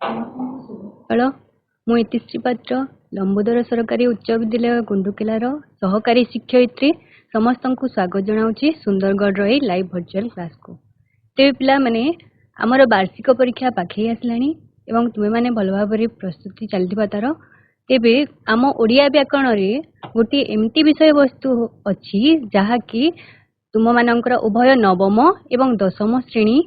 Hello मु इतिश्री पात्र लंबोदर सरकारी उच्च विद्यालय गुंडुकिलार सहकारी शिक्षयित्री समस्त को स्वागत जनाऊँगी सुंदरगढ़ रही लाइव वर्चुअल क्लास को। तेज पिला माने आमर वार्षिक परीक्षा पाखे आसलानी एवं तुमे माने भल भाव प्रस्तुति चलती तार तेबे आम ओडिया व्याकरण रे गोटे एमती विषय वस्तु अच्छी जहाँकि तुम मानकर उभय नवम एवं दशम श्रेणी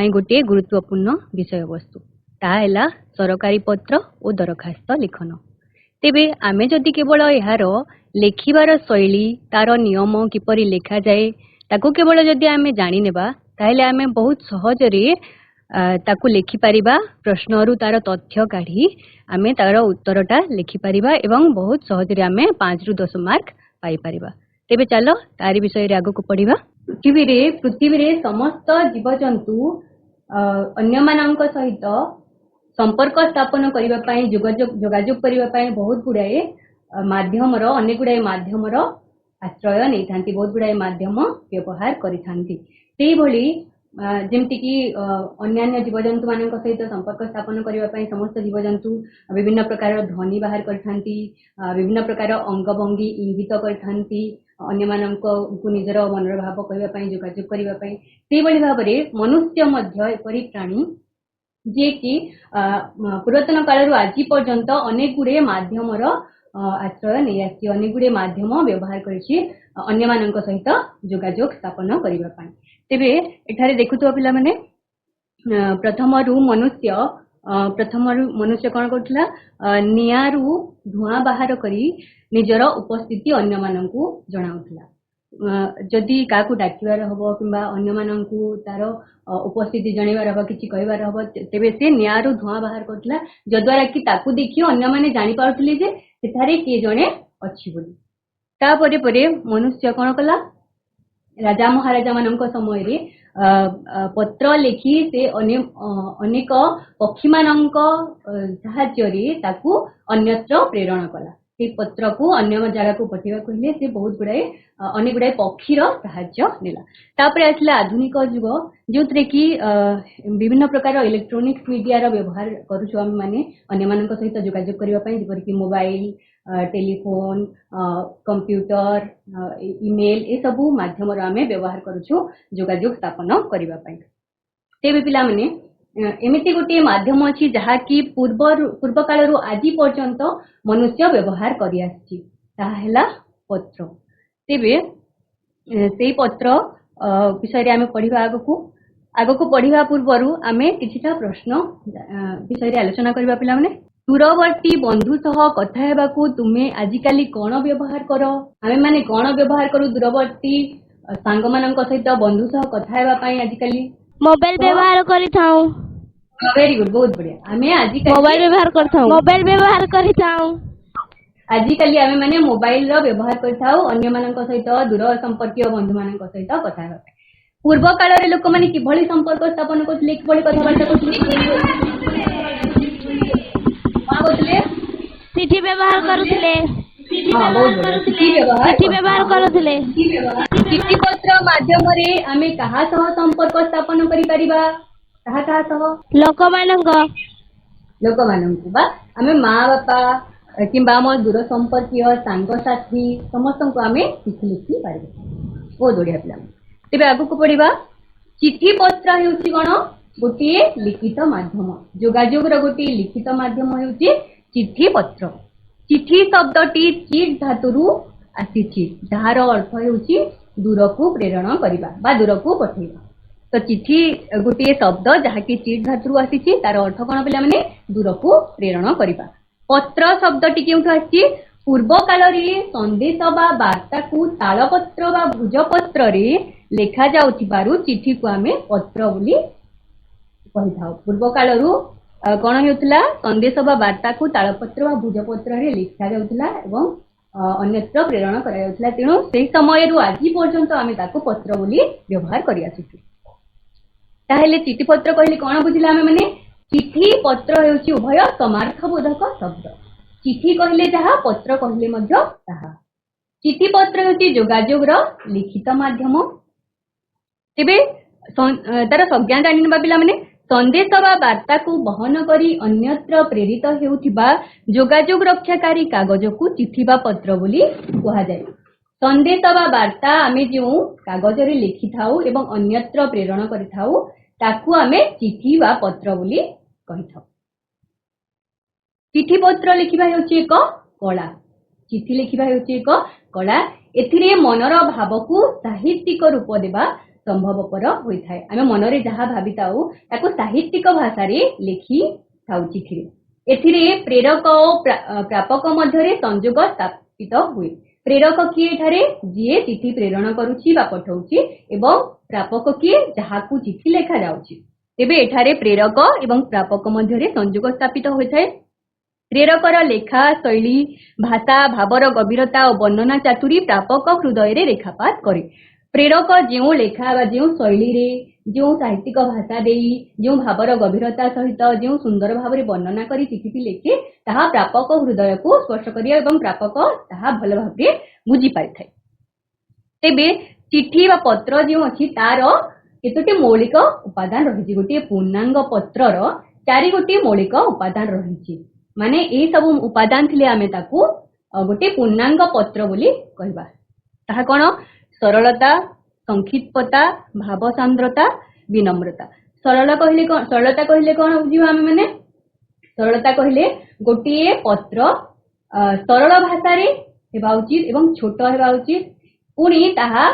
गोटे गुरुत्वपूर्ण विषय वस्तु ताहा सरकारी पत्र और दरखास्त लिखन। तेबे आमे जदि केवल यार लेखिबार शैली तार नियम किपरि लेखा जाए ताको केवल जदि आमे जानि नेबा ताहेले आमे बहुत सहजरे ताको लिखि पारिबा प्रश्नरु तार तथ्य काढी आमे तार उत्तरटा लिखि पारिबा एवं बहुत सहजरे आमे 5 रु 10 मार्क पाई पारिबा। तेबे चलो तारी विषय रे आगो को पढिबा। पृथ्वी रे समस्त जीवजंतु अन्य मानक सहित संपर्क स्थापन करने जोगाजोग करने बहुत गुड़ाए माध्यम अनेक गुड़ाए माध्यम आश्रय नहीं था, बहुत गुड़ाए माध्यम व्यवहार करी जमती कि अन्य जीवजंतु मान सहित संपर्क स्थापन करने समस्त जीवजंतु विभिन्न प्रकार ध्वनि बाहर करथांती, विभिन्न प्रकार अंगभंगी इंगित करथांती, अन्य मानक को निजर मनर भाव करने जोगाजोग करने से भाव में मनुष्य मध्य एपरी प्राणी जे कि पुरातन काल आज पर्यंत अनेक गुड़े माध्यम आश्रय नहीं आसी, अनेक गुड़े माध्यम व्यवहार अन्य मानक सहित जोगाजोग स्थापन करने। तेबे एठारे देखुथुवा पिला माने प्रथम मनुष्य कौन करथिला नियारू धुआं बाहर करी निजर उपस्थिति अन्य मानकू जणाउथिला। जदि काकू डाकिबार हबो किंबा अन्य मानकू तार उपस्थिति जणेबार हबो किछि कहबार हबो तेबे से नियारू धुआं बाहर करथिला जद्वारा कि ताकू देखि अन्य माने जानि पाउथिले जे सेठारे के जणे अछि बोली। ता परे परे मनुष्य कौन कला राजा महाराजा मानक समय रे पत्र लिखि से अनेक पक्षी मानक साहाय्य ताकू अन्यत्र प्रेरण कला। से पत्र को अन्य जगह को पठेवा कहले से बहुत गुड़ाए अनेक गुड़ाए पक्षीर साहाय्य नेला। तापर आसला आधुनिक युग जो कि विभिन्न प्रकार इलेक्ट्रोनिक्स मीडिया व्यवहार करूछु हम माने अन्य मानक सहित जोगाजोग करबा पई जेपर कि मोबाइल टेलीफोन कंप्यूटर ईमेल ए सबु माध्यम आमे व्यवहार करूछु जोगाजोग स्थापन करबा पई। तेबे पिला माने एमिति गोटे माध्यम अच्छी जहाँकि पूर्व काल आज पर्यंत मनुष्य व्यवहार करि आछि ताहा हैला पत्र। तेबे सेई पत्र विषय रे आमे पढिबा आगको पढिबा पूर्वरु आमे किछिटा प्रश्न विषय रे आलोचना करबा पिला माने। दूरवर्ती बंधु सह कथा हेबाकू तुमे आजिकाली कोन व्यवहार करो? आमे माने कोन व्यवहार करू दूरवर्ती सांग मानक सहित बंधु सह कथा हेबा पई आजिकाली मोबाइल व्यवहार करिथाऊ। वेरी गुड, बहुत बढ़िया। आमे आजिकाली मोबाइल व्यवहार करिथाऊ। आजिकाली आमे माने मोबाइल रो व्यवहार करथाऊ अन्य मानक सहित दूर संपर्कीय बंधु मानक सहित कथा हेबा पई। पूर्व काल रे लोक माने किभଳି संपर्क स्थापन करथिले किभଳି कथाबार्ता करथिले चिठी व्यवहार करुथिले। हां बहुत बढ़िया। चिठी व्यवहार करुथिले। चिठी पत्र माध्यम रे आमे कहा सह संपर्क स्थापन करि परिबा? कहा सह लोक मानक बा आमे माँ बापा किंबा आम दूर संपर्कीय सांग साथी समस्त को आमे चिठी लिखि पारिबा। बहुत बढ़िया पिला। तेबे आगु को पढिबा। चिठी पत्र हेउची कोन गोटे लिखित माध्यम जोगाजोग रो गोटे लिखित माध्यम हेउची चिठी पत्र। चिठी शब्दटी चिट धातुरु आसीछि जहार अर्थ हेउची दूर को प्रेरण करिबा बा दूर को पठेइबा। तो चिठी गोटे शब्द जहाँकि चिट धातु आसी तार अर्थ कौन पे माने दूर को प्रेरण करबा। पत्र शब्दटी केउठु आछि? पूर्व काल रे संदेश बा वार्ता को तालपत्र बा भुजपत्र रे लेखा जाउथिबारु चिठी को आमे पत्र बोली कहिथाउ। पूर्व काल रु कोन हेउतला संदेश बा वार्ता को तालपत्र बा भुजपत्र रे लेखा जाउथला एवं अन्यत्र प्रेरण करा जाउथला। तेणु सेही समय रु आज पर्यंत आमे ताको पत्र बोली व्यवहार करि आछिछु। ताहेले चिठी पत्र कहले कोन बुझिला आमे माने चिठी पत्र हेउची उभय समार्थबोधक शब्द। चिठी कहले जहा पत्र कहले मध्य ताहा। चिठी पत्र हेउची जोगाजोग रो लिखित माध्यम। तेबे तार संज्ञा जानि नबा पिला माने संदेश वा वार्ता को बहन करी अन्यत्र प्रेरित हेउथिबा जोगाजोग रक्षाकारी कागज को चिठी बा पत्र बोली कहा जाए। संदेश वा वार्ता आमे जो कागज रे लिखि थाउ एवं अन्यत्र प्रेरण करि थाउ ताकू आमे चिठी वा पत्र बोली कहि थाउ। चिठी पत्र लिखिबा हेउची एक कला। चिठी लिखिबा हेउची एक कला। एथिरे मनर भाव को साहित्यिक रूप देबा संभवपर होइथाय। आमे मनरे जहा भाबिताउ ताकू साहित्यिक भाषा रे लिखि थाउ चिठी रे। एथिरे प्रेरक और प्रापक मध्यरे संयोग स्थापित हुए। प्रेरक किए ठारे जिए चिठी प्रेरण करूची बा पठाउची एवं प्रापक किए जहाकू चिठी लेखा जाउची। तेबे एठारे प्रेरक एवं प्रापक मध्यरे संयोग स्थापित होइथाय। प्रेरकर लेखा शैली भाषा भावर गभीरता और वर्णना चातुरी प्रापक हृदय रे रेखापात करे। प्रेरक जो लेखा बा जो शैली रे जो साहित्यिक भाषा देई जो भावर गभीरता सहित जो सुंदर भाव रे वर्णना करी चिठी लेखे ताहा प्रापक हृदय को स्पर्श करिया एवं प्रापक ताहा भल भाव रे बुझी पारिथाय। तेबे चिठी बा पत्र जो अछि तार केतोटी मौलिक उपादान रहिछि। गोटे पूर्णांग पत्रर 4 गोटे मौलिक उपादान रहिछि। माने ए सब उपादान थिले आमे ताकू गोटे पूर्णांग पत्र बोली कहबा। ताहा कोन सरलता संक्षिप्तता भाव सांद्रता विनम्रता। सरलता कहले कोन बुझिबा आमे माने सरलता कहले गोटे पत्र सरल भाषा रे हेबा उचित एवं छोट हेबा उचित पुनी ताहा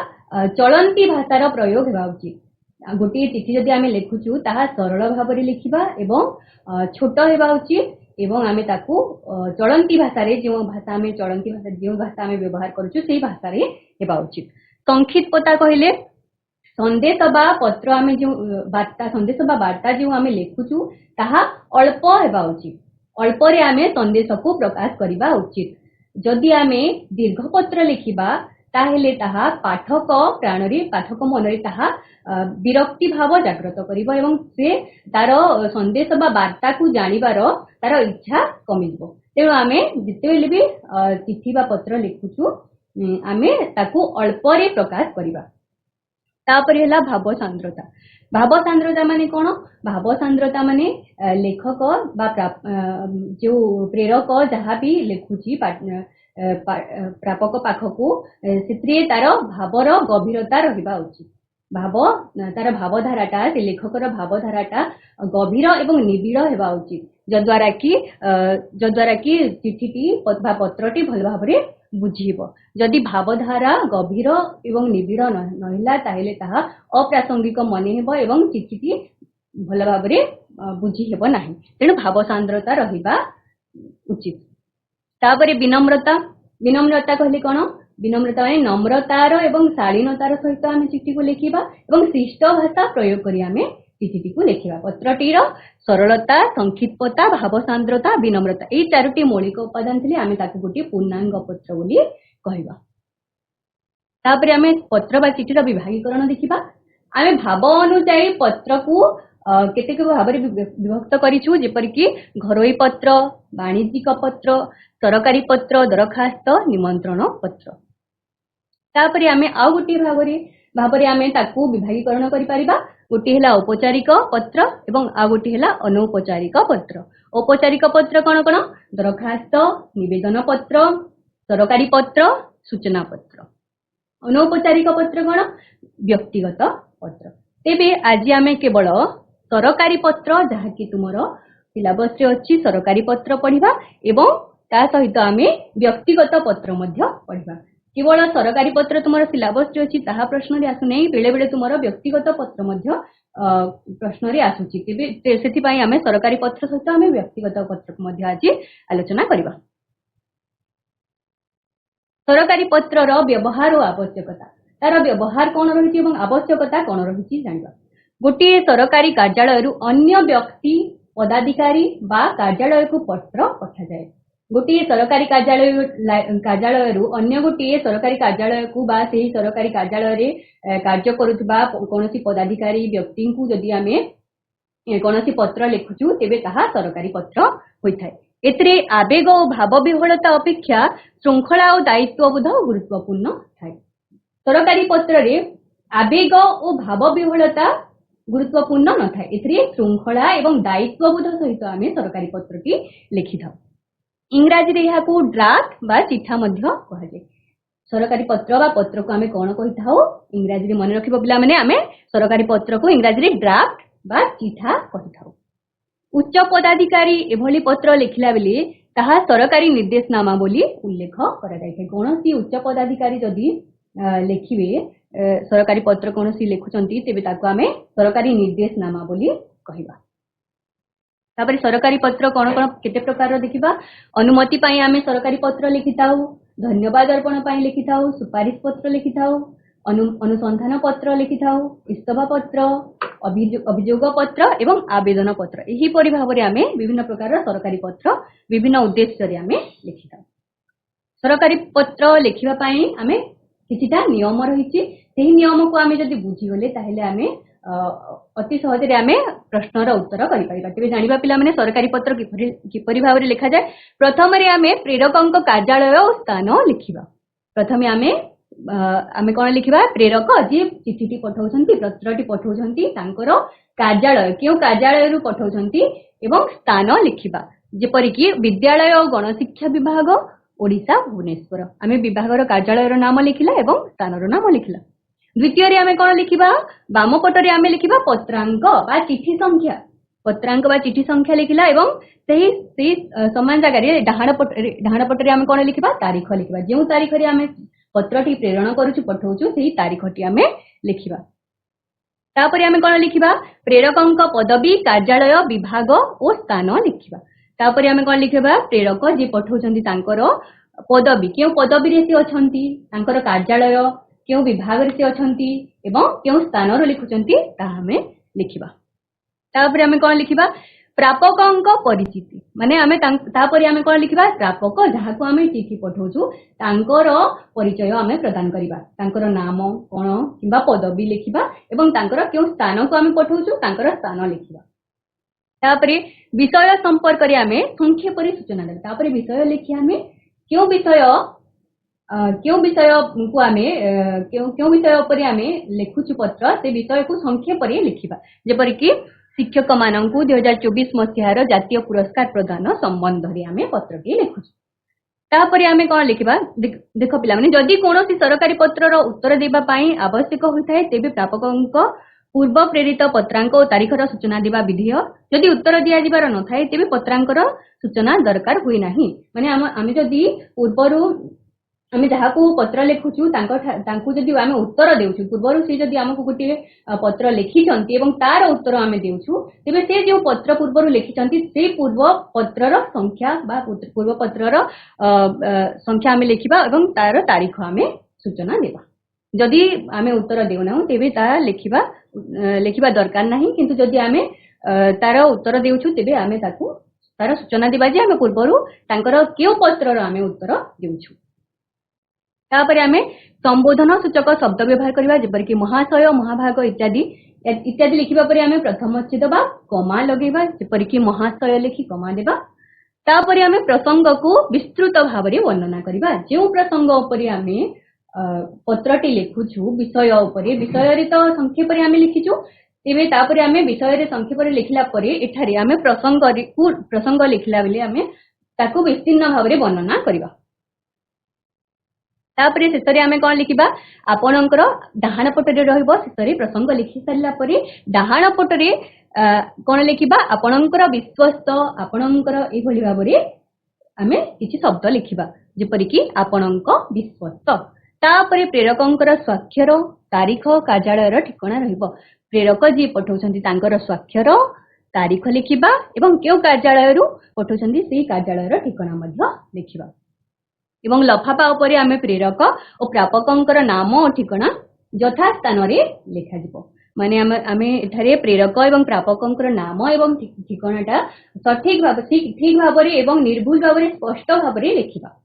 चलंती भाषार प्रयोग हेबा उचित। गोटे चिठी जदि आमे लेखुछु ताहा सरल भाव रे लिखिबा एवं छोट हेबा उचित एवं आमे ताकू चलंती भाषा रे जो भाषा आमे चलंती भाषा जो भाषा आमे व्यवहार करूछु सेही भाषा रे हेबा उचित। संक्षिप्तता कहले संदेश बा पत्र आमे जो वार्ता संदेश बा वार्ता जो आमे लेखुछु ताहा अल्प हेबा उचित। अल्प रे आमे संदेश को प्रकाश करिबा उचित। जदि आमे दीर्घ पत्र लिखिबा ताहेले ताहा पाठक प्राणरी पाठक मनरे ताहा विरक्ति भाव जागृत करिबो एवं से तार संदेश बा वार्ता को जानिबार तार इच्छा कमिबो। तेणु आमे जितेबेले भी चिठी बा पत्र लिखुछु आमे ताकू अल्प रे प्रकाश करिबा। तापर हेला भाव सांद्रता। भाव सांद्रता माने कोन? भाव सांद्रता माने लेखक बा जो प्रेरक जहा भी लेखुची प्रापक पाखकू सेत्रे तार भावर गभीरता रहिबा उचित। भाव तार भावधाराटा से लेखकर भावधाराटा गभीर एवं निबिड़ हेबा उचित जद्वारा कि चिठीटी बा पत्रटी भल भाव रे बुझिबो। जदि भावधारा गभीर एवं निबिड़ नहिला ताहेले ताहा अप्रासंगिक मने हेबो एवं चिठीटी भल भाव रे बुझी हेबो नाही। तेणु भाव सांद्रता रहिबा उचित। तापरे विनम्रता। विनम्रता कहले कोन? विनम्रता माने नम्रतार एवं शालीनतार सहित आमे चिठी को लिखिबा एवं शिष्ट भाषा प्रयोग करी आमे चिठी को लिखिबा। पत्रटीर सरलता संक्षिप्तता भाव सांद्रता विनम्रता एई 4टी मौलिक उपादान थिले आमे ताकू गोटे पूर्णांग पत्र बोली कहबा। तापरे आमे पत्र बा चिठीर विभागीकरण देखिबा। आमे भाव अनुसार पत्र को केतेक भाव रे विभक्त करिछु जेपरि कि घरोई पत्र वाणिज्यिक पत्र सरकारी पत्र दरखास्त निमंत्रण पत्र। तापरे आमे आ गोटे भाव रे आमे ताकू विभागीकरण करि परिबा। गोटे हेला औपचारिक पत्र एवं आ गोटे हेला अनौपचारिक पत्र। औपचारिक पत्र कोन कोन? दरखास्त निवेदन पत्र सरकारी पत्र सूचना पत्र। अनौपचारिक पत्र कोन? व्यक्तिगत पत्र। तेबे आज आमे केवल सरकारी पत्र जहा कि तुमरो सिलेबस रे अछि सरकारी पत्र पढिबा एवं ता सहित आमे व्यक्तिगत पत्र मध्य पढिबा। केवल सरकारी पत्र तुमरो सिलेबस रे अछि ताहा प्रश्न रे आसु नै। बेले बेले तुमरो व्यक्तिगत पत्र मध्य प्रश्न रे आसुची। तेबे सेति पई आमे सरकारी पत्र सहित आमे व्यक्तिगत पत्र मध्य आज आलोचना करिबा। सरकारी पत्र रो व्यवहार और आवश्यकता। तार व्यवहार कोन रहिछि एवं आवश्यकता कोन रहिछि जानिबा। गोटे सरकारी कार्यालय रु अन्य व्यक्ति पदाधिकारी बा कार्यालय को पत्र पठा जाए। गोटे सरकारी कार्यालय रु अन्य गोटे सरकारी कार्यालय को बा सेही सरकारी कार्यालय रे कार्य करुथबा कोनोसी पदाधिकारी व्यक्ति को जदि आमे कोनोसी पत्र लिखुछु तेबे ताहा सरकारी पत्र होइथाय। एतरे आवेग और भाव विह्वलता अपेक्षा श्रृंखला और दायित्वबोध गुरुत्वपूर्ण थाय। सरकारी पत्र रे आवेग और भाव विह्वलता गुरुत्वपूर्ण न थाए एथिरे श्रृंखला एवं दायित्वबोध सहित आमे सरकारी पत्रटी लिखि थाउ इंग्रजी रे याकू ड्राफ्ट बा चिठा मध्य कहा जाय सरकारी पत्र बा पत्र को आमे कोन कहि थाउ इंग्रजी रे मन रखिबो पिला माने आमे सरकारी पत्र को इंग्रजी रे ड्राफ्ट बा चिठा कहि थाउ उच्च पदाधिकारी एभली पत्र लिखिला बेले ताहा सरकारी निर्देशनामा बोली उल्लेख करा जाय कोनोसी उच्च पदाधिकारी जदि लिखिबे सरकारी पत्र कोनोसी लिखुचंती तेबे ताको आमे सरकारी निर्देशनामा बोली कहिबा तापर सरकारी पत्र कोन कोन केते प्रकार देखिबा अनुमति पई आमे सरकारी पत्र लिखिताउ धन्यवाद अर्पण पई लिखिताउ सुपारिश पत्र लिखिताउ अनुसंधान पत्र लिखिताउ इस्तफा पत्र अभियोग पत्र एवं आवेदन पत्र एही परि भाबरे आमे विभिन्न प्रकार सरकारी पत्र विभिन्न उद्देश्य रे आमे लिखिताउ सरकारी पत्र लिखिबा पई आमे किछिटा नियम रहिछि सेही नियम को आमे जदि बुझी गले ताहेले आमे अति सहज रे आमे प्रश्नर उत्तर करि परिबा तेबे जानिबा पिला माने सरकारी पत्र किपरि भाबरे लिखा जाय प्रथम रे आमे प्रेरकक कार्यालय और स्थान लिखिबा प्रथमे आमे कोन लिखिबा प्रेरक जे चिठीटी पठाउछंती पत्रटी पठाउछंती तांकर कार्यालय केउ कार्यालय रु पठाउछंती एवं स्थान लिखिबा जेपरि कि विद्यालय और गणशिक्षा विभाग ओडिशा भुवनेश्वर आमे विभागर कार्यालय रो नाम लिखिला एवं स्थान रो नाम लिखिला द्वितीय रे आमे कोन लिखिबा बाम पट रे आमे लिखिबा पत्रांक बा चिठी संख्या लिखिला एवं सही समान जगह रे डाहाण पट रे आमे कोन लिखिबा तारीख लिखिबा जेउ तारीख रे आमे पत्रटी प्रेरण करूछु पठाउछु सेही तारीखटी आमे लिखिबा तापरे आमे कोन लिखिबा प्रेरकंक पदवी कार्यालय विभाग ओ स्थान लिखिबा तापरे आमे कोन लिखिबा प्रेरक जे पठाउछंती तांकर पदवी केउ पदवी रे से अछंती तांकर कार्यालय केउ विभाग रे से अछंती एवं केउ स्थान रो लिखुचंती ता हमें लिखिबा तापरे आमे कोन लिखिबा प्रापकंक परिचिति माने आमे तापरे आमे कोन लिखिबा प्रापक जहा को आमे चिठी पठाउछु तांकर परिचय आमे प्रदान करिबा तांकर नाम कोन किबा पदवी लिखिबा एवं तांकर केउ स्थान को आमे पठाउछु तांकर स्थान लिखिबा तापरे विषय संपर्क रे आमे संक्षेप रे सूचना देबा तापरे विषय लिखि आमे केउ विषय को आमे केउ विषय पर आमे लिखुछु पत्र से विषय को संक्षेप रे लिखिबा जेपरि कि शिक्षक माननकु 2024 मसिहार जातीय पुरस्कार प्रदान संबंध रे आमे पत्रटी लिखुछु तापरे आमे कोन लिखिबा देखो पिला माने जदि कोनोसी सरकारी पत्र रो उत्तर देबा पई आवश्यक होइथाय तेबे प्रापकंक पूर्व प्रेरित पत्रांक और तारीखर सूचना देवा विधेय जदि उत्तर दिया जिबार न थाए तेबे पत्रांकर सूचना दरकार हुई नाही माने आमे जदि पूर्वरु आमे जहाको पत्र लिखुछु तांको जदि आमे उत्तर देउछु पूर्वरु से जदि हमकु गोटे पत्र लिखिचंती एवं तार उत्तर आमे देउछु तेबे से जो पत्र पूर्वरु लिखिचंती से पूर्व पत्रर संख्या बा पूर्व पत्रर संख्या आमे लिखिबा एवं तार तारीख आमे सूचना देबा जदि आमे उत्तर देउना तेबे ता लिखिबा दरकार नाही किंतु जदि आमे तार उत्तर देउछु तेबे आमे ताकू तार सूचना देबा जे आमे पूर्वरु तांकर केउ पत्रर आमे उत्तर देउछु तापरे आमे संबोधन सूचक शब्द व्यवहार करबा जेपर कि महाशय महाभाग इत्यादि लिखिबा परे आमे प्रथम अच्छेद बा कमा लगेबा जेपर कि महाशय लिखि कमा देबा तापरे आमे प्रसंग को विस्तृत भाबरे वर्णना करबा जेउ प्रसंग उपरे आमे पत्रटी लिखुछु विषय उपरे विषय रे तो संक्षेप रे आमे लिखिछु तेबे तापरे आमे विषय रे संक्षेप रे लिखला परे एठारे आमे प्रसंग लिखला बेले आमे ताकू विस्तीर्ण भाबरे वर्णना करबा तापरे शेषरे आमे कोन लिखिबा आपणकर डाहाण पटरे रहइबो शेषरे प्रसंग लिखि सारला परे डाहाण पटरे कोन लिखिबा आपणकर विश्वस्त आपणकर ए भली भाबरे आमे किछि शब्द लिखिबा जेपरि कि आपणक विश्वस्त तापरे प्रेरकंकर स्वाक्षर तारीख कार्यालयर ठिकाना रहइबो प्रेरक जी पठाउछंती तांकर स्वाक्षर तारीख लिखिबा एवं केउ कार्यालय रु पठाउछंती सेही कार्यालयर ठिकाना मध्ये लिखिबा एवं लफाफा उपरे आमे प्रेरक और प्रापकंकर नाम और ठिकाना यथा स्थान रे लिखा जिवो माने आमे एठारे प्रेरक एवं प्रापकंकर नाम एवं ठिकानाटा सठिक भाव रे एवं निर्भुल भाव रे स्पष्ट भाव रे लिखिबा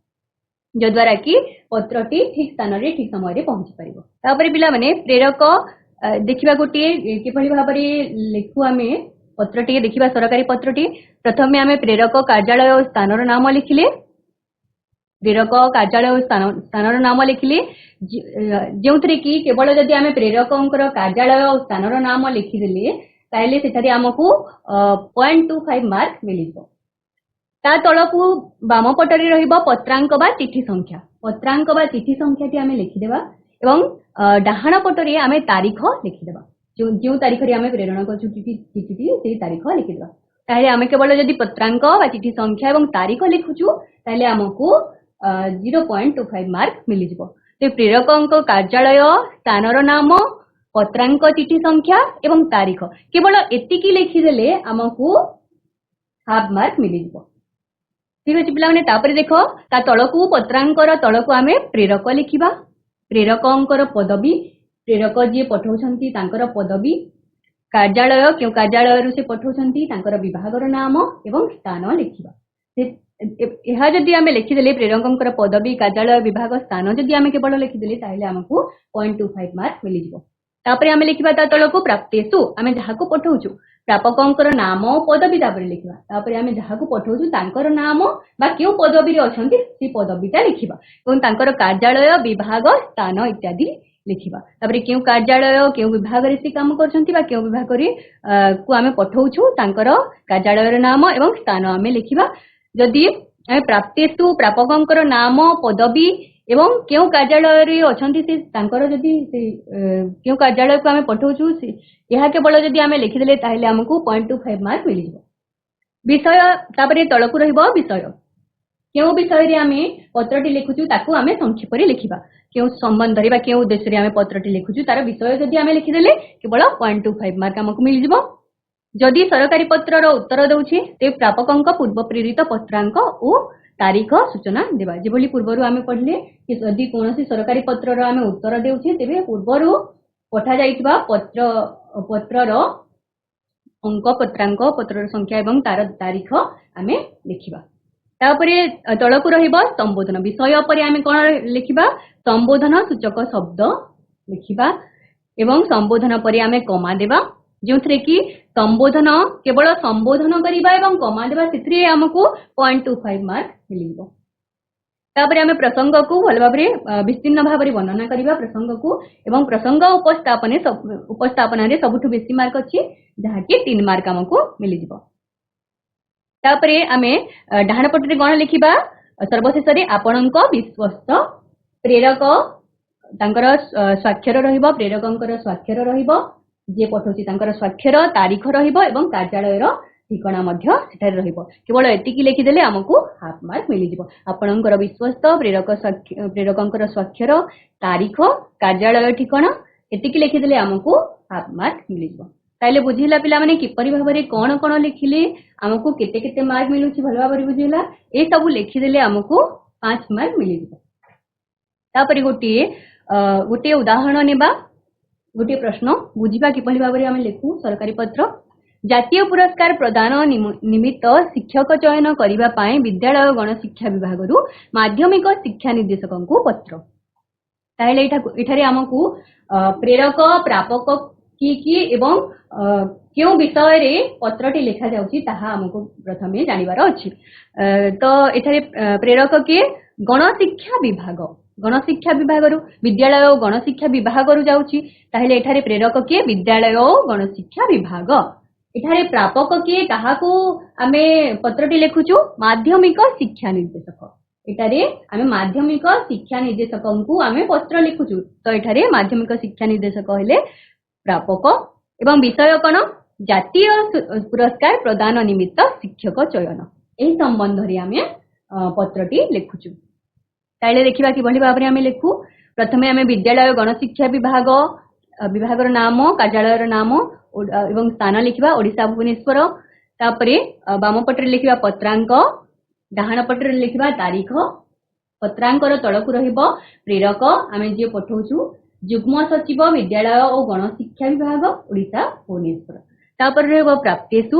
जद्वारा कि पत्रटी ठीक स्थान रे ठीक समय रे पहुंची परिबो तापरे पिला माने प्रेरक देखिबा गोटे किभली भाव रे लिखु आमे पत्रटी देखिबा सरकारी पत्रटी प्रथमे आमे प्रेरक कार्यालय और स्थान रो नाम लिखिले प्रेरक कार्यालय स्थानर नाम लिखिले जो कि केवल जदि आम प्रेरकर कार्यालय स्थानर नाम लिखिदेले ताहले सेठारे आमको 0.25 मार्क मिल ता तलकू बाम पटरे रहिबो पत्रांक बा चिठी संख्या पत्रांक बा चिठी संख्या टी आमे लिखिदेबा एवं डाहाण पटरे आमे तारीख लिखिदेबा जो तारीख रे आमे प्रेरण करछु चिठी से तारीख लिखिदेबा ताहले आमे केवल जदि पत्रांक बा चिठी संख्या एवं तारीख लिखुछु ताहले हमकु 0.25 मार्क मिल जिवो ते प्रेरकंक कार्यालय स्थानर नाम पत्रांक चिठी संख्या एवं तारीख केवल एतिकी लिखिदेले हमकु हाफ मार्क मिल जिवो ठीक अछि पिलाने तापर देखो ता तळकू पत्रांकर तळकू आमे प्रेरक लिखिबा प्रेरकंकर पदवी प्रेरक जे पठौछंती तांकर पदवी कार्यालय क्यों कार्यालय रु से पठौछंती तांकर विभागर नाम एवं स्थान लिखिबा एहा जदि आमे लिखिदेले प्रेरकंकर पदवी कार्यालय विभाग स्थान जदि आमे केवल लिखिदेले ताहले हमकु 0.25 मार्क मिल जिवो तापर आमे लिखिबा ता तळकू प्राप्तेषु आमे जहाको पठौछु प्रापकंकर नाम पदवी तापर लिखिबा तापर आमे जहाको पठौछु तांकर नाम बा क्यों पदवी रे अछंती सी पदवीटा लिखिबा एवं तांकर कार्यालय विभाग स्थान इत्यादि लिखिबा तापर क्यों कार्यालय क्यों विभाग रे से काम करछंती बा क्यों विभाग रे को आमे पठौछु तांकर कार्यालय रे नाम एवं स्थान आमे लिखिबा जदि आमे प्राप्तेषु प्रापकंकर नाम पदवी एवं क्यों कार्यालय रे अछंती से तांकर जदि क्यों कार्यालय को आमे पठौछु यह केवल जदि आमे लिखिदेले ताहले हमकु 0.25 मार्क मिल जिवो विषय तापरे तळकु रहिबो विषय क्यों विषय रे आमे पत्रटी लिखुछु ताकू आमे संक्षेप रे लिखिबा क्यों संबंध रे बा क्यों उद्देश्य रे आमे पत्रटी लिखुछु तार विषय जदि आमे लिखिदेले केवल 0.25 मार्क हमकु मिल जिवो जदि सरकारी पत्र रो उत्तर दउछि ते प्रापकंक पूर्व प्रेरित पत्रांक ओ तारीख सूचना देबा जेबोली पूर्वरु आमे पढले कि यदि कोनोसी सरकारी पत्र रो आमे उत्तर देउछि तेबे पूर्वरु पठा जाइतबा पत्रर अंक पत्रांक पत्रर संख्या एवं तार तारीख आमे लिखिबा तापरे तळकु रहिबो संबोधन विषय परे आमे कोन लिखिबा संबोधन सूचक शब्द लिखिबा एवं संबोधन परे आमे कमा देबा जोथरे कि संबोधन केवल संबोधन करिबा एवं कमा देबा सिथरे हमकु 0.25 मार्क मिलिबो तापर आमे प्रसंग को भल भाबरे विस्तीर्ण भाबरे वर्णना करिबा प्रसंग को एवं प्रसंग उपस्थापन रे सबुठु बेसी मार्क अछि जहा कि 3 मार्क हमकु मिलि जिवो तापर आमे डाहाण पटरे गण लिखिबा सर्वशेष रे आपणक विश्वस्त प्रेरक तांकर स्वाक्षर रहिबो प्रेरकंकर स्वाक्षर रहिबो जे पठौछि तांकर स्वाक्षर तारीख रहिबो एवं कार्यालय रो ठिकाना मध्य सेठार रहिबो केवल एतिकी लिखि देले हमकु हाफ मार्क मिलि जिवो आपणकर विश्वस्त प्रेरकंकर स्वाक्षर तारीख कार्यालय ठिकाना एतिकी लिखि देले हमकु हाफ मार्क मिलि जिवो ताइले बुझिला पिला माने किपरि भाबरे कोन कोन लिखिले हमकु केते केते मार्क मिलुछि भल भाबरे बुझिला ए सब लिखि देले हमकु 5 मार्क मिलि जिवो तापरि गोटे उदाहरण नेबा गोटे प्रश्न बुझिबा किपरि भाबरे हम लिखु सरकारी पत्र जातीय पुरस्कार प्रदान निमित्त शिक्षक चयन करिबा पाए विद्यालय गण शिक्षा विभाग रु माध्यमिक शिक्षा निर्देशकंकु पत्र ताहेले एठारे हमकु प्रेरक प्रापक की एवं क्यों विषय रे पत्रटी लिखा जाउची ताहा हमकु प्रथमे जानिबार अछि तो एठारे प्रेरक के गण शिक्षा विभाग रु विद्यालय गण शिक्षा विभाग रु जाउची ताहेले एठारे प्रेरक के विद्यालय गण शिक्षा विभाग एठारे प्रापक के काहाकू आमे पत्रटी लिखुछु माध्यमिक शिक्षा निर्देशक एठारे आमे माध्यमिक शिक्षा निर्देशकंकु आमे पत्र लिखुछु तो एठारे माध्यमिक शिक्षा निर्देशक हेले प्रापक एवं विषय कोन जातीय पुरस्कार प्रदान निमित्त शिक्षक चयन एही संबंध रे आमे पत्रटी लिखुछु ताइले देखिबा कि बढी भाबरे आमे लिखु प्रथमे आमे विद्यालय गण शिक्षा विभागर नाम कार्यालयर नाम एवं स्थान लिखिबा ओडिशा भुवनेश्वर तापरे बाम पटरे लिखिबा पत्रांक डाहाण पटरे लिखिबा तारीख पत्रांकर तळकु रहिबो प्रेरक आमे जे पठौछु जुग्म सचिव विद्यालय और गण शिक्षा विभाग ओडिशा भुवनेश्वर तापर रहबो प्राप्तेषु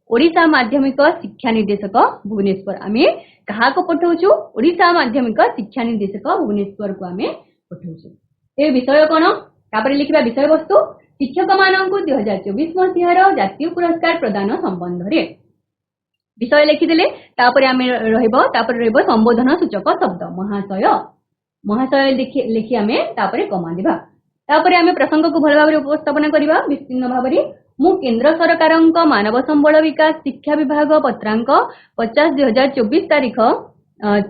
ओडिशा माध्यमिक शिक्षा निर्देशक भुवनेश्वर आमे कहा को पठौछु ओडिशा माध्यमिक शिक्षा निर्देशक भुवनेश्वर को आमे पठौछु ए विषय कोन तापर लिखिबा विषय वस्तु शिक्षक माननकु 2024 मसिहार जातीय पुरस्कार प्रदान संबंध रे विषय लिखिदेले तापर आमे रहइबो तापर रहइबो संबोधन सूचक शब्द महाशय महाशय लिखि आमे तापर कमा दिबा तापर आमे प्रसंग को भल भाबरे उपस्थापन करिबा विस्तीर्ण भाबरे मु केंद्र सरकारक मानव संबल विकास शिक्षा विभाग पत्रांक 50/2024 तारीख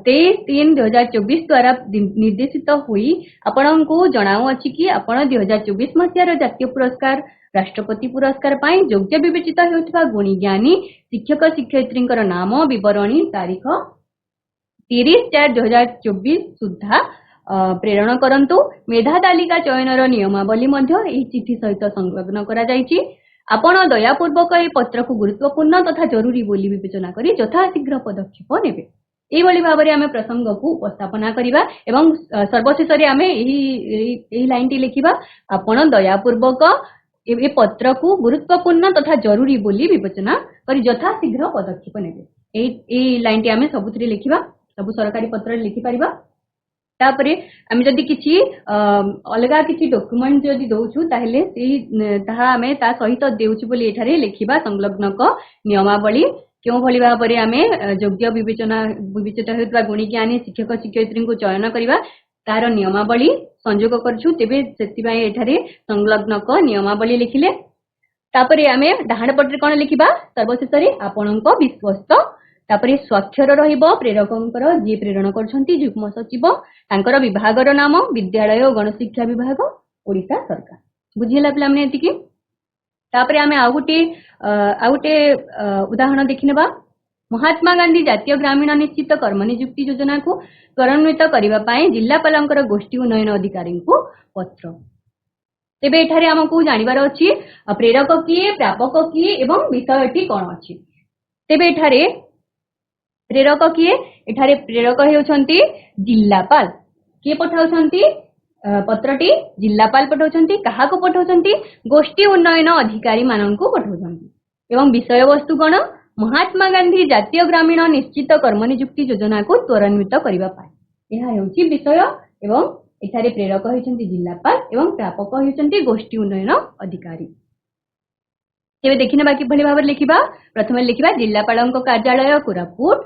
23/3/2024 द्वारा निर्देशित हुई आपनको जणाऊ अछि कि आपण 2024 मसियार जातीय पुरस्कार राष्ट्रपति पुरस्कार पाई योग्य विवेचित हेउथबा गुणी ज्ञानी शिक्षक शिक्षयित्रींकर नाम विवरणी तारीख 30/4/2024 सुद्धा प्रेरण करंतु मेधा तालिका चयनर नियमावली मध्य एही चिठी सहित संलग्न करा जायछि आपण दयापूर्वक ए पत्र को गुरुत्वपूर्ण तथा जरूरी बोली विवेचना करी यथाशीघ्र पदक्षेप नेबे एभली भाबरे आमे प्रसंग को उपस्थापना करिबा एवं सर्वशेष रे आमे एही लाइन टी लिखिबा आपण दयापूर्वक ए पत्र को गुरुत्वपूर्ण तथा जरूरी बोली विवेचना करी यथाशीघ्र पदक्षेप नेबे एही लाइन टी आमे सबुतरी लिखिबा सब सरकारी पत्र लिखि परिबा तापरे आमे जदि किछि अलगा किछि डॉक्यूमेंट जदि दोछु ताहेले ताहा आमे ता सहित देउछु बोली एठारे लिखिबा संलग्नक नियमावली क्यों भली भाबरे आमे योग्य विवेचित हेतुवा गुणी ज्ञानी शिक्षक शिक्षयित्री को चयन करिबा तार नियमावली संयोग करछु तेबे सेतिबाई एठारे संलग्नक नियमावली लिखिले तापरे आमे डाहाण पटरे कोन लिखिबा सर्वशेष रे आपणक विश्वस्त तापरे स्वाक्षर रहिबो प्रेरकंकर जे प्रेरण करछंती युग्म सचिव तांकर विभागर नाम विद्यालय और गणशिक्षा विभाग ओडिशा सरकार बुझिला पिला माने एतिकी तापरे आमे आउटे उदाहरण देखिनेबा महात्मा गांधी जातीय ग्रामीण निश्चित कर्म नियुक्ति योजना को त्वरान्वित करिबा पाए जिल्लापालंकर गोष्ठी उन्नयन अधिकारी को पत्र तेबे एठारे हमकु जानिबार अछि प्रेरक किए प्रापक किए एवं विषयटी कोन अछि तेबे एठारे प्रेरक किए एठारे प्रेरक हेउछंती जिल्लापाल किए पठाउछंती पत्रटी जिल्लापाल पठाउछंती काहाको पठाउछंती गोष्ठी उन्नयन अधिकारी माननकु पठाउछंती एवं विषय वस्तु कोन महात्मा गांधी जातीय ग्रामीण निश्चित कर्म नियुक्ति योजना को त्वरान्वित करिबा पाए एहा हेउची विषय एवं एठारे प्रेरक हेउछंती जिल्लापाल एवं प्रापक हेउछंती गोष्ठी उन्नयन अधिकारी तेबे देखिने बाकी भली भाबरे लिखिबा प्रथमे लिखिबा जिल्लापालंक कार्यालय कोरापुट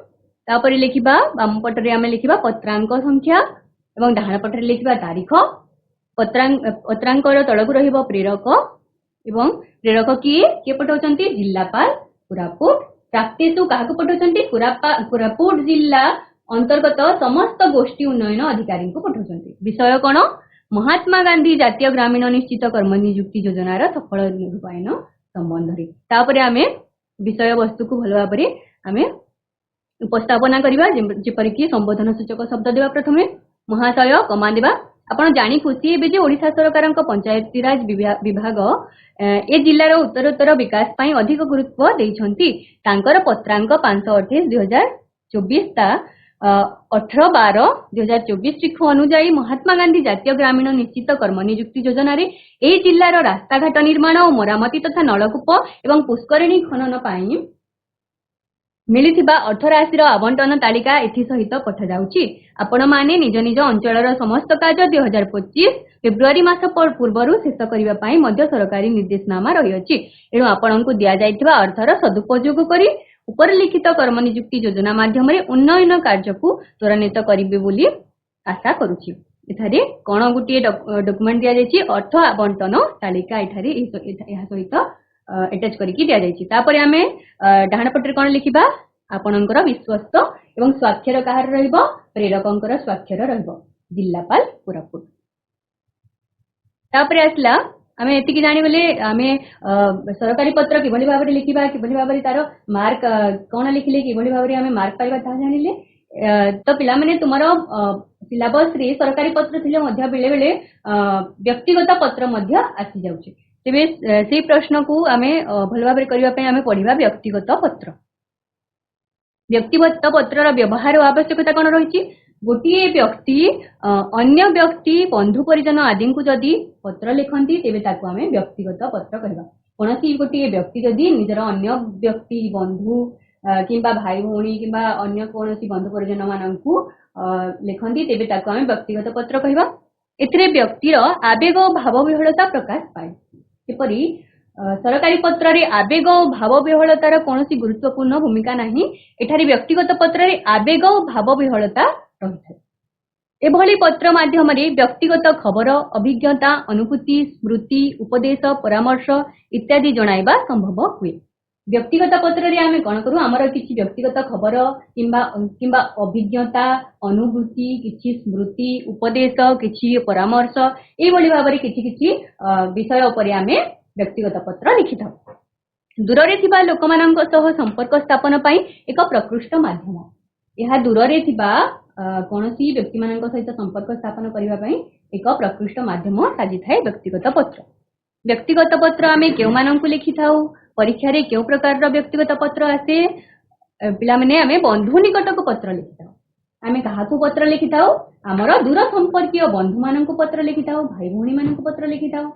तापरे लिखिबा बाम पटरे आमे लिखिबा पत्रांक संख्या एवं डाहाण पटरे लिखिबा तारीख पत्रांकर तळकु रहिबो प्रेरक एवं प्रेरक किए पठाउछंती जिल्लापाल कोरापुट प्राप्तेषु काहाको पठाउछंती कोरापुट जिल्ला अंतर्गत समस्त गोष्ठी उन्नयन अधिकारी को पठाउछंती विषय कोन महात्मा गांधी जातीय ग्रामीण निश्चित कर्म नियुक्ति योजनार सफल रूपायन संबंध रे तापरे आमे विषय वस्तु को भलो भाबरे आमे उपस्थापना करिबा जेपरि कि संबोधन सूचक शब्द देबा प्रथमे महाशय कमा देबा आपण जानी खुशी हेबे जे ओडिशा सरकारक पंचायती राज विभाग ए जिल्लार उत्तरोत्तर विकास पई अधिक गुरुत्व देइछंती तांकर पत्रांक 528/2024 ता 18/12/2024 तिख अनुसार महात्मा गांधी जातीय ग्रामीण निश्चित कर्म नियुक्ति योजना रे ए जिल्लार रास्ता घाट निर्माण और मरामती तथा नलकूप एवं पुष्करिणी खनन पई मिलिथिबा अर्थ राशिर आवंटन तालिका एथि सहित पठा जाउची आपण माने निज निज अंचलर समस्त कार्य 2025 फेब्रुआरी मास पूर्वरु शेष करिबा पई मध्य सरकारी निर्देशनामा रही अछि एणु आपणको दिया जाइथिबा अर्थर सदुपयोग करी ऊपर लिखित कर्म नियुक्ति योजना माध्यम रे उन्नयन कार्य को त्वरान्वित करिबे बोली आशा करूची एठारे कोन गुटी डॉक्यूमेंट दिया जायछि अर्थ आवंटन तालिका एठारे एहा सहित अटैच करिकि दिया जायछि तापरे आमे डाहाण पटरे कोन लिखिबा आपणकर विश्वस्त एवं स्वाक्षर कहार रहइबो प्रेरकंकर स्वाक्षर रहइबो जिल्लापाल कोरापुट तापरे आसला आमे एतिकी जानि बोले आमे सरकारी पत्र किभली भाबरे लिखिबा किभली भाबरे तार मार्क कोन लिखिले किभली भाबरे आमे मार्क पाइबा ता जानिले तो पिला माने तुमारो सिलेबस रे सरकारी पत्र थिले मध्य बेले बेले व्यक्तिगत पत्र मध्य आसी जाउछि तेबे से प्रश्न को आमे भल भाबरे करिबा पय आमे पढिबा व्यक्तिगत पत्रर व्यवहार और आवश्यकता कोन रहिछि गोटिए व्यक्ति अन्य व्यक्ति बंधु परिजन आदि को जदि पत्र लिखंती तेबे ताको आमे व्यक्तिगत पत्र कहबा कोनसी गोटिए व्यक्ति जदि निजर अन्य व्यक्ति बंधु किंबा भाई भौणी किंबा अन्य कोनसी बंधु परिजन माननकु लिखंती तेबे ताको आमे व्यक्तिगत पत्र कहबा एथिरे व्यक्तिर आवेग और भाव विहलता प्रकाश पाए किपरि सरकारी पत्र रे आवेग और भाव विहलतार कौन गुरुत्वपूर्ण भूमिका नहीं। एठारे व्यक्तिगत पत्र रे आवेग और भाव विहलता रही है। एभली पत्र माध्यम व्यक्तिगत खबर, अभिज्ञता, अनुभूति, स्मृति, उपदेश, परामर्श इत्यादि जणाइबा संभव हुए। व्यक्तिगत पत्र रे आमे कोन करू, हमर किछि व्यक्तिगत खबर किंबा अभिज्ञता, अनुभूति, किछि स्मृति, उपदेश, किछि परामर्श एई भली भाबरे किछि विषय उपरे आमे व्यक्तिगत पत्र लिखिथाउ। दूर थिबा लोकमानंक सह संपर्क स्थापन पई एक प्रकृष्ट माध्यम। यह दूर थिबा कौनसी व्यक्ति मानक सहित संपर्क स्थापन करने पई एक प्रकृष्ट माध्यम साजी थाए व्यक्तिगत पत्र। व्यक्तिगत पत्र आमे केउ मानंकु लिखि थाउ, परीक्षा रे केउ प्रकार व्यक्तिगत पत्र आसे, पिला माने आमे बंधु निकटक पत्र लिखि थाउ। आमे काहाकू पत्र लिखि थाउ, हमर दूर संपर्कीय बंधु मानंकु पत्र लिखि थाउ, भाई भौणी मानंकु पत्र लिखि थाउ,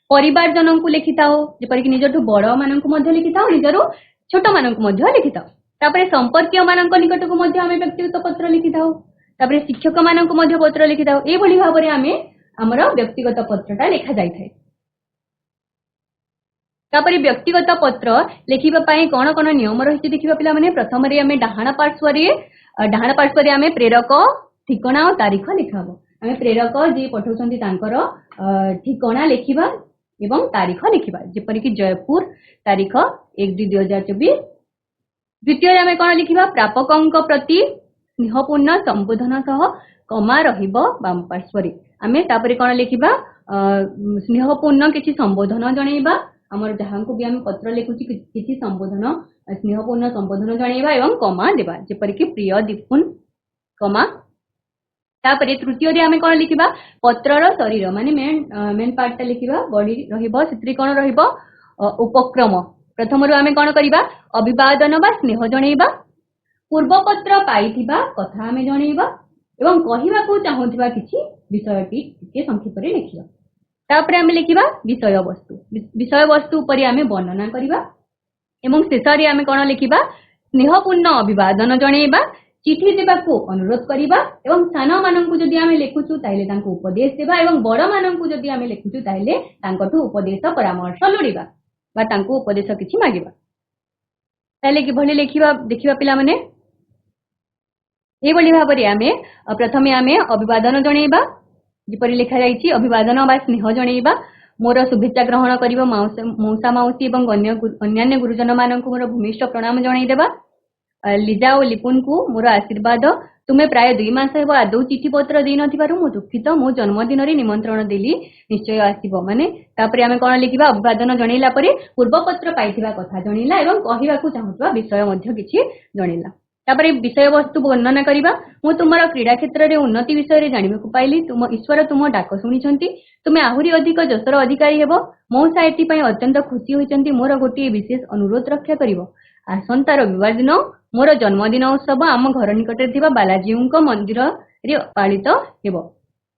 परिवार जनंकु लिखि थाउ, जेपरि कि निजठु बड़ मानंकु मध्ये लिखि थाउ, निजरो छोट मानंकु मध्ये लिखि थाउ। तापरे संपर्कीय मानंक निकटक मध्ये आमे व्यक्तिगत पत्र लिखि थाउ। तापरे शिक्षक मानंकु मध्ये पत्र लिखि थाउ। ए भली भाबरे आमे हमर व्यक्तिगत पत्रटा लेखा जाय थाए। तापरे व्यक्तिगत पत्र लेखिबा पई कोन कोन नियम रहिछि देखिबा पिला माने। प्रथम रे आमे डाहाण पार्श्व रे आमे प्रेरक, ठिकाना और तारीख लिखाबो। आमे प्रेरक जे पठौछन्ती तांकर ठिकाना लिखिबा एवं तारीख लिखिबा, जेपरि कि जयपुर, तारीख 1/2/2024। द्वितीय आमे कोन लिखिबा, प्रापकंक प्रति स्नेहपूर्ण संबोधन सह कमा रहिबो बाम पार्श्वरे। आमे तापरे कोन लिखिबा, स्नेहपूर्ण किछि संबोधन जणैबा, हमर जहांको भी आमे पत्र लिखुछि किछि संबोधन, स्नेहपूर्ण संबोधन जणैबा एवं कमा देबा, जेपरि कि प्रिय दीपुन कमा। तापरे तृतीय रे आमे कोन लिखिबा, पत्रर शरीर माने मेन पार्ट लिखिबा, बॉडी रहिबो, सित्री कोन रहिबो, उपक्रम। प्रथम रो आमे कोन करिबा, अभिवादन बा स्नेह जणैबा, पूर्व पत्र पाइथिबा कथा आमे जणैबा एवं कहिबा को चाहुथिबा किछि विषयटी के संक्षेप रे लिखिबा। तापरे आमे लिखिबा विषय वस्तु परि आमे वर्णना करिबा एवं शेष रे आमे कोन लिखिबा, स्नेहपूर्ण अभिवादन जणैबा, चिठी देबाको अनुरोध करिबा एवं सान मानंकु जदि आमे लिखुछु ताइले तांको उपदेश देबा एवं बड़ मानंकु जदि आमे लिखुछु ताइले तांकठु उपदेश परामर्श लोडिबा बा तांको उपदेश किछि मागिबा। ताइले कि भली लिखिबा देखिबा पिला माने। ए भली भाबरे आमे प्रथमे आमे अभिवादन जणैबा, जेपरि लिखा जाइछि अभिवादन बा स्नेह जणैबा, मोर शुभेच्छा ग्रहण करिबो मौसा माउसी एवं अन्यान्य गुरुजन मानंकु मोर भूमिष्ठ प्रणाम जणै देबा। लिजा और लिपुन को मोर आशीर्वाद, तुमे प्राय 2 मास हेबो आदौ चिठी पत्र देई नथिबारु मो दुखित, मो जन्मदिन रे निमंत्रण देली, निश्चय आसीबो माने। तापरे आमे कोन लिखिबा, अभिवादन जणैला परे पूर्व पत्र पाइथिबा कथा जणैला एवं कहिबाकू चाहुतबा विषय मध्ये किछि जणैला। तापरे विषय वस्तु वर्णना करिबा, मो तुमरा क्रीडा क्षेत्र रे उन्नति विषय रे जानिबाकू पाइली, तुम ईश्वर तुम डाक सुनिछन्ती, तुमे आहुरी अधिक जसर अधिकारी हेबो, मौसा एटी पई अत्यंत खुशी होइछन्ती, मोर गोटी विशेष अनुरोध रक्षा करिवो। आसंता रविवार दिन मोर जन्मदिन उत्सव आम घर निकट थिबा बालाजीउंक मंदिर रे पालित हेबो।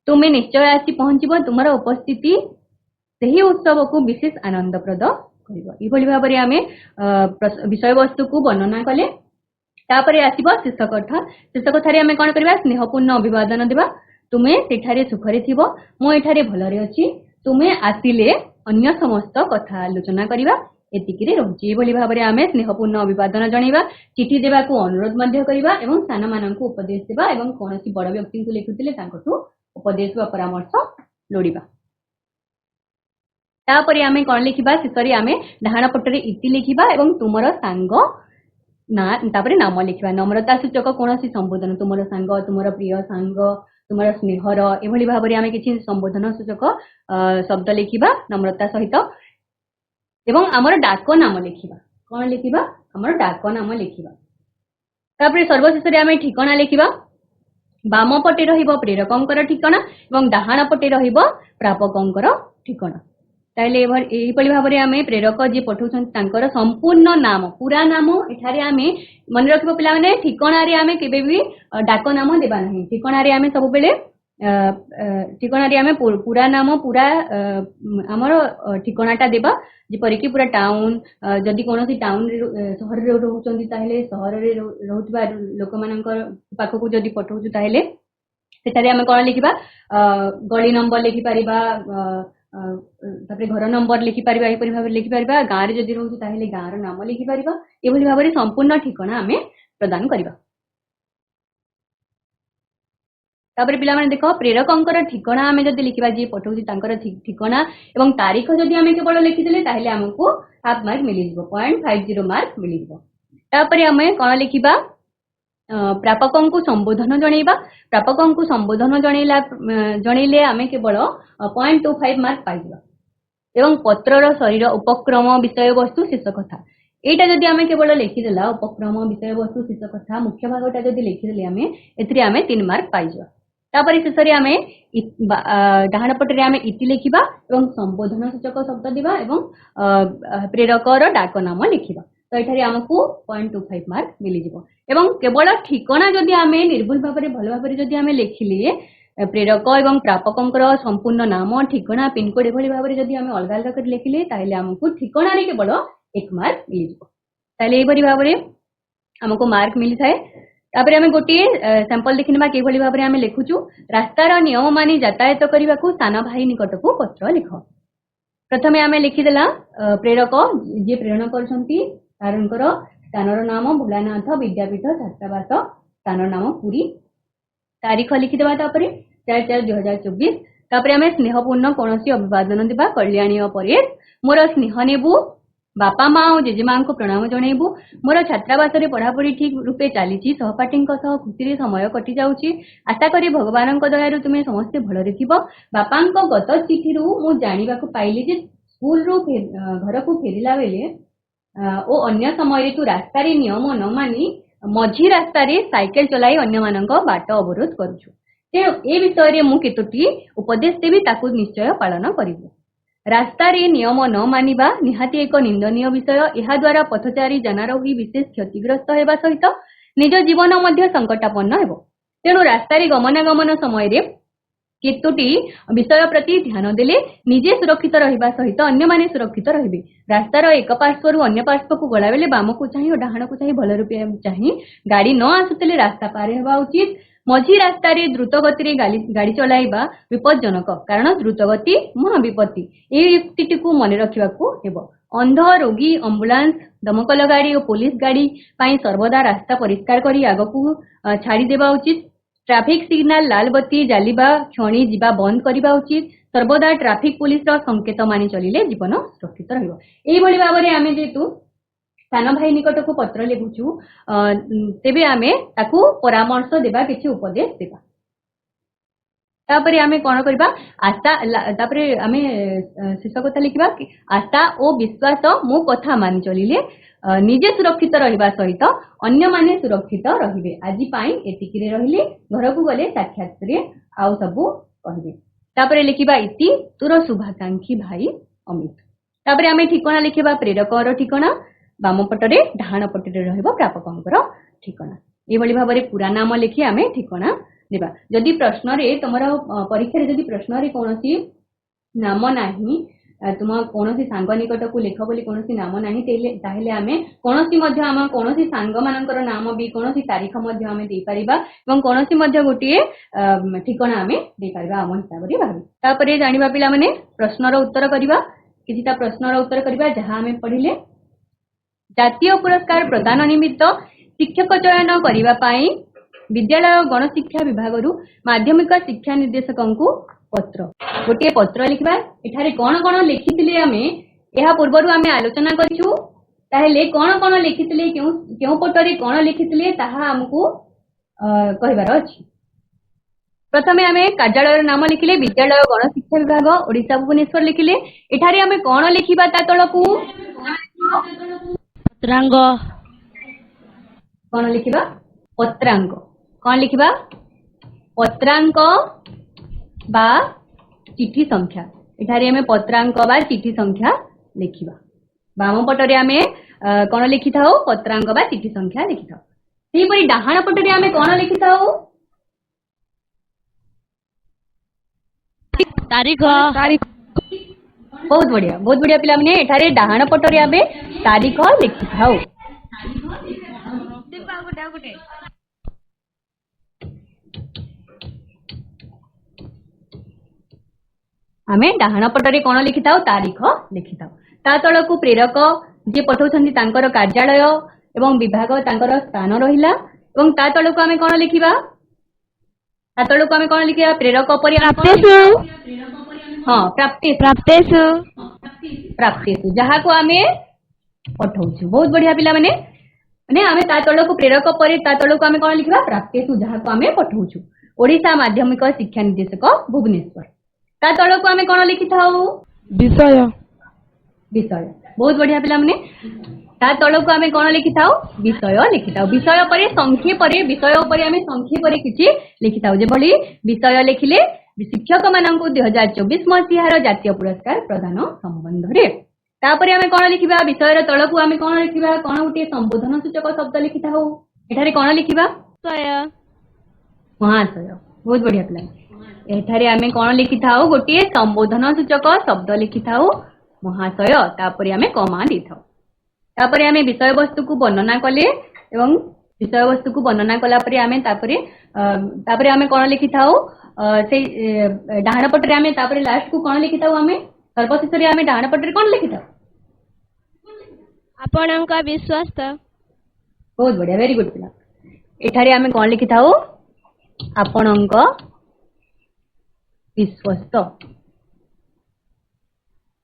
तुमे निश्चय आसी पहुंचिबो, तुमरा उपस्थिति सेही उत्सव को विशेष आनंदप्रद करिवो। ई भली भाबरे आमे विषय वस्तु को वर्णना कले। तापरे आसीबो शेष कथा रे आमे कोन करबा, स्नेहपूर्ण अभिवादन देबा, तुमे सेठारे सुखरे थिबो, मो एठारे भलरे अछि, तुमे आसिले अन्य समस्त कथा आलोचना करिबा। एतिकी रे रहउछि। ए भली भाबरे आमे स्नेहपूर्ण अभिवादन जणैबा, चिठी देबाकू अनुरोध मध्य करिबा एवं सान मानंकु उपदेश देबा एवं कोनोसी बड़ व्यक्ति को लिखुतिले तांकठु उपदेश वा परामर्श लोडिबा। तापरे आमे कोन लिखिबा, शेषरे आमे डाहाण पटरे इति लिखिबा एवं तुमर सांग ना तापरे नाम लिखिबा। नम्रता सूचक कोनोसी संबोधन, तुमर सांग, तुमर प्रिय सांग, तुमर स्नेहर, ए भली भाबरे आमे किछि संबोधन सूचक शब्द लिखिबा नम्रता सहित एवं आमर डाक नाम लिखिबा। कोन लिखिबा, आमर डाक नाम लिखिबा। तापरे सर्वशेष रे आमे ठिकाना लिखिबा। बाम पटे रहिबो प्रेरकंकर ठिकाना एवं डाहाण पटे रहिबो प्रापकंकर ठिकाना। ताइले एही पली भाबरे आमे प्रेरक जे पठौछन तांकर संपूर्ण नाम, पूरा नाम एठारे आमे मन रखिबो पिला माने। ठिकाना रे आमे केबे भी डाक नाम देबा नाही। ठिकाना रे आमे सब बेले ठिकाना रे आमे पूरा नाम, पूरा हमर ठिकानाटा देबा, जेपरि कि पूरा टाउन, जदि कोनोसी टाउन सहर रे रहउछन्ती ताहेले सहर रे रहउतबा लोक मानकर पाखकू जदि पठौछु ताहेले सेटारे आमे कोन लिखिबा, गली नंबर लिखि परिबा, तापर घर नंबर लिखि पारिबा एपरि भाबरे लिखि पारिबा गाँ रे जदि रहउछु ताहेले गाँ रो नाम लिखि पारिबा एभली भाबरे संपूर्ण ठिकाना आमे प्रदान करिबा। तापर पिला माने देखो प्रेरकंकर ठिकाना आमे जदि लिखिबा जे पठौछि तांकर ठिकाना एवं तारीख जदि आमे केवल लिखि देले ताहेले हमकु हाफ मार्क मिलि जिवो 0.50 मार्क मिलि जिवो। तापर आमे कोन लिखिबा प्रापकों को संबोधन जनइबा प्रापकों को संबोधन जनइले आमे केवल 0.25 मार्क पाइबा एवं पत्रर शरीर उपक्रम विषय वस्तु शीर्ष कथा एटा जदि आमे केवल लिखिदेला उपक्रम विषय वस्तु शीर्ष कथा मुख्य भागटा जदि लिखिदेले आमे एथि आमे 3 मार्क पाइबा। तापर शेषरे आमे डाहाण पटरे आमे इति लिखिबा एवं संबोधन सूचक शब्द दिबा एवं प्रेरकर डाक नाम लिखिबा। तो एठारे हमकु 0.25 मार्क मिलि जिवो एवं केवल ठिकाना जदि आमे निर्भुल भाबरे भल भाबरे जदि आमे लिखिले प्रेरक एवं प्रापकंकर संपूर्ण नाम ठिकाना पिन कोड एभली भाबरे जदि आमे अलग अलग कर लिखिले ताहेले हमकु ठिकाना रे केवल 1 मार्क मिलि जिवो। ताहेले एभली भाबरे हमकु मार्क मिलि थाए। तापर आमे गोटे सैंपल देखिनबा केभली भाबरे आमे लिखुछु रास्तार नियम मानि यातायात करिबाकू सान भाई निकटकू पत्र लिख। प्रथमे आमे लिखिदेला प्रेरक जे प्रेरण करछंती तारंकर स्थानर नाम भोलानाथ विद्यापीठ छात्रावास स्थानर नाम पुरी तारीख लिखिदेबा तापरे 4/4/2024 तापरे आमे स्नेहपूर्ण कोनोसी अभिवादन दिबा कल्याणी परेश मोर स्नेह नेबू बापा माँ और जेजेमा को प्रणाम जनइबू मोर छात्रावास रे पढ़ापढ़ी ठीक रूपे चली सहपाठी खुशी समय कटि जाउची आशा करी भगवान दयारू तुमे समस्ते भलरे थिबो बापा गत चिठी मु जानिबा को पाइली जे स्कूल रू घर को फेरिला बेले ओ अन्य समय तू रास्ता रे नियम न मानी मझी रास्ता रे साइकेल चलाई अन्य मानक बाट अवरोध करूछु तेणु ए विषय रे मु केतोटी उपदेश देबी ताकू निश्चय पालन करिबो। रास्ता रे नियम न मानिबा निहाती एक निंदनीय विषय एहा द्वारा पथचारी जनारोही विशेष क्षतिग्रस्त हेबा सहित निज जीवन मध्य संकटापन्न हेबो। तेणु रास्ता रे गमनागमन समय रे केतोटी विषय प्रति ध्यान देले निजे सुरक्षित रहिबा सहित अन्य माने सुरक्षित रहिबे। रास्तार एक पार्श्वरु अन्य पार्श्व को गला बेले बाम को चाहि और डाहाण को चाहि भल रूपे चाहि गाड़ी न आसुतले रास्ता पार हेबा उचित। मझी रास्ता रे द्रुत गति रे गाड़ी चलाइबा विपज्जनक कारण द्रुत गति महाविपत्ति ए युक्तिटी को मन रखिबा को हेबो। अंध रोगी एम्बुलेंस दमकल गाड़ी और पुलिस गाड़ी पाई सर्वदा रास्ता परिष्कार करी आगकू छाड़ी देबा उचित। ट्रैफिक सिग्नल लाल बत्ती जालिबा क्षणी जीवा बंद करबा उचित। सर्वदा ट्रैफिक पुलिस रो संकेत मानि चलिले जीवन सुरक्षित रहइबो। एई भली भाबरे आमे जेतु सान भाई निकट को पत्र लिखुछु तेबे आमे ताकू परामर्श देबा किछि उपदेश देबा। तापरे आमे कोन करबा आशा तापरे आमे शेष कथा लिखिबा आशा ओ विश्वास मो कथा मानि चलिले निजे सुरक्षित रहिबा सहित अन्य माने सुरक्षित रहिबे। आजि पाई एतिकी रे रहिले घर को गले साक्षात रे आउ सबु कहिबे। तापरे लिखिबा इति तुर शुभाकांक्षी भाई अमित। तापरे आमे ठिकाना लिखिबा प्रेरकर ठिकाना बाम पटरे डाहाण पटरे रहइबो प्रापकंकर ठिकाना। ए भली भाबरे पूरा नाम लिखि आमे ठिकाना देबा। जदि प्रश्न रे तमरा परीक्षा रे जदि प्रश्न रे कोनोसी नाम नाही तुम कोनोसी सांग निकट को लेख बोली कोनोसी नाम नाही ताहेले आमे कोनोसी मध्य आम कोनोसी सांग मानकर नाम भी कोनोसी तारीख मध्य आमे देई परिबा एवं कोनोसी मध्य गोटिए ठिकाना आमे देई परिबा आम हिसाब रे भाबी। तापरे जानिबा पिला माने प्रश्नर उत्तर करिबा किछिटा प्रश्नर उत्तर करिबा जहा आमे पढिले। जातीय पुरस्कार प्रदान निमित्त शिक्षक चयन करिबा पाई विद्यालय गणशिक्षा विभाग रु माध्यमिक शिक्षा निर्देशक को पत्र गोटे पत्र लिखबा। एठारे कोन कोन लिखितिले आमे एहा पूर्वरु आमे आलोचना करिछु ताहेले कोन कोन लिखितिले केउ पटरे कोन लिखितिले ताहा हमकु कहिबार अछि। प्रथमे आमे कार्यालय नाम लिखिले विद्यालय गणशिक्षा विभाग ओडिशा भुवनेश्वर लिखिले। एठारे आमे कोन लिखिबा ता तळकु पत्रांग कोन लिखिबा पत्रांक कोन लिखिबा पत्रांक बा चिठी संख्या। एठारे आमे पत्रांक बा चिठी संख्या लिखिबा। बाम पटरे आमे कोन लिखिथाओ पत्रांक बा चिठी संख्या लिखिथाओ। सेही परि डाहाण पटरे आमे कोन लिखिथाओ तारीख। बहुत बढ़िया पिला माने एठारे डाहाण पटरे आमे तारीख लिखिथाओ। आमे डाहाण पटरे कौन लिखि थाउ तारीख लिखि थाउ ता तळकु प्रेरक जे पठाउछन्ति तांकर कार्यालय एवं विभाग तांकर स्थान रहिला एवं ता तळकु आमे कौन लिखिबा ता तळकु आमे कौन लिखिबा प्रेरक परि प्राप्तेषु हां प्राप्ति प्राप्तेषु प्राप्तेषु जहा को आमे पठाउछु बहुत बढ़िया पिला माने माने आमे ता तळकु प्रेरक परि ता तळकु आमे कौन लिखिबा प्राप्तेषु जहा को आमे पठाउछु ओडिशा माध्यमिक शिक्षा निर्देशक भुवनेश्वर ता तळकु आमे कौन लिखि थाउ विषय विषय बहुत बढ़िया पिला माने ता तळकु आमे कौन लिखि थाउ विषय लिखि थाउ विषय परे संक्षेप रे विषय परे आमे संक्षेप रे किछि लिखि थाउ जे भली विषय लिखिले शिक्षक माननकु 2024 मसिहार जातीय पुरस्कार प्रदान संबंध रे तापरे आमे कौन लिखिबा विषय रे तळकु आमे कौन लिखिबा कौन उठी संबोधन सूचक शब्द लिखि थाउ एठारे कौन लिखिबा विषय महाशय बहुत बढ़िया पिला एठारे आमे कौन लिखि थाउ गोटे संबोधन सूचक शब्द लिखि थाउ महाशय तापरे आमे कमा दी थाउ तापरे आमे विषय वस्तु को वर्णना कले एवं विषय वस्तु को वर्णना कला परे आमे तापरे आमे कौन लिखि थाउ से डाहाण पटरे आमे तापरे लास्ट को कौन लिखि थाउ आमे सर्वशेष रे आमे डाहाण पटरे कौन लिखि थाउ आपणक विश्वस्त बहुत बढ़िया वेरी गुड पिला एठारे आमे कौन लिखि थाउ आपणक विश्वस्त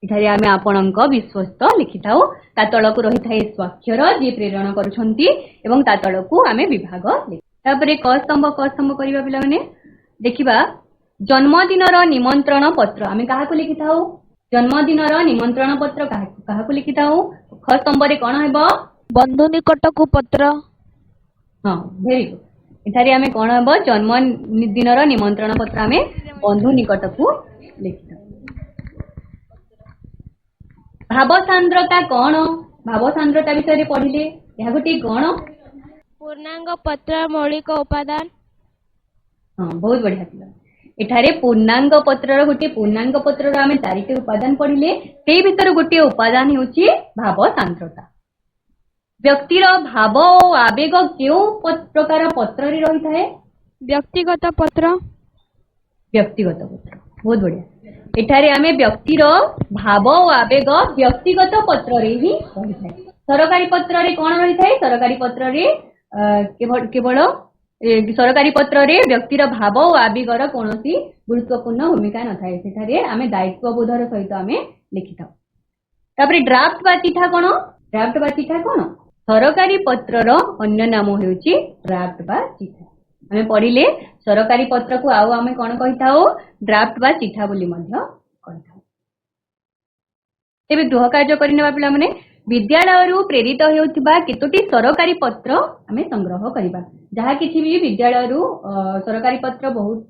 एठारे आमे आपणक विश्वस्त लिखि थाउ ता तळकु रहि थाए स्वाक्षर जे प्रेरण करूछंती एवं ता तळकु आमे विभाग लिखि तापरे क स्तंभ करिबा पिला माने देखिबा जन्मदिनर निमंत्रण पत्र आमे काहाकु लिखि थाउ जन्मदिनर निमंत्रण पत्र काहाकु लिखि थाउ ख स्तंभ रे कोन हेबो बंधु निकटकु पत्र हां वेरी गुड एठारे आमे कोन हेबो जन्मदिनर निमंत्रण पत्र आमे बंधु निकटकु लिखि थाउ भाव सांद्रता कौन भाव सांद्रता विषय पढ़िले यह गोटे कौन पूर्णांग पत्र मौलिक उपादान हाँ बहुत बढ़िया पिला एठारे पूर्णांग पत्रर गोटे पूर्णांग पत्रर आमे चारिटे उपादान पढ़िले ते भीतर गोटे उपादान हेउची भाव सांद्रता व्यक्तिर भाव और आवेग केउ प्रकार पत्र रे रही थाए व्यक्तिगत पत्र बहुत बढ़िया एठारे आमे व्यक्तिर भाव और आवेग व्यक्तिगत पत्र रे ही रही थाए सरकारी पत्र रे कोन रही थाए सरकारी पत्र रे केवल सरकारी पत्र रे व्यक्तिर भाव और आवेगर कोनोसी गुरुत्वपूर्ण भूमिका न थाए सेठारे आमे दायित्व बोधर सहित आमे लिखि थाउ तापरे ड्राफ्ट बा चिठा कोन सरकारी पत्रर अन्य नाम हेउची ड्राफ्ट बा चिठा आमे पढ़िले सरकारी पत्र को आउ आमे कोन कहि थाउ ड्राफ्ट बा चिठा बोली मध्य कहि थाउ एबे गृह कार्य करिनेबा पिला माने विद्यालय प्रेरित हेउथिबा केतोटी सरकारी पत्र आमे संग्रह करिबा जहा किछि भी विद्यालय सरकारी पत्र बहुत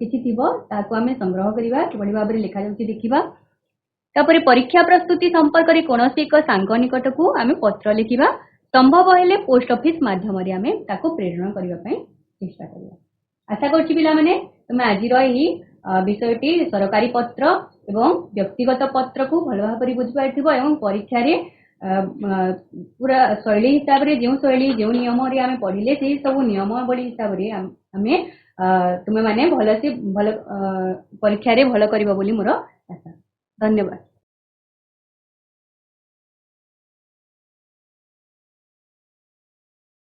किछि थिबो ताको आमे संग्रह करिबा किबळी भाबरे लेखा जाउछि देखिबा तापरे परीक्षा प्रस्तुति संपर्क रे कोनोसी एक सांग निकट को आमे पत्र लिखिबा संभव हेले पोस्ट ऑफिस माध्यम रे आमे ताको प्रेरण करिबा पई चेष्टा करिबा आशा करछि पिला माने तुमे आजि रही विषयटी सरकारी पत्र एवं व्यक्तिगत पत्र को भल भाबरे बुझि पाइथिबो एवं परीक्षा रे पूरा शैली हिसाब रे जो शैली जो नियम रे आमे पढ़िले से सब नियम बड़ी हिसाब रे आमे तुमे माने भल से भल परीक्षा रे भल करिबो बोली मोर आशा धन्यवाद।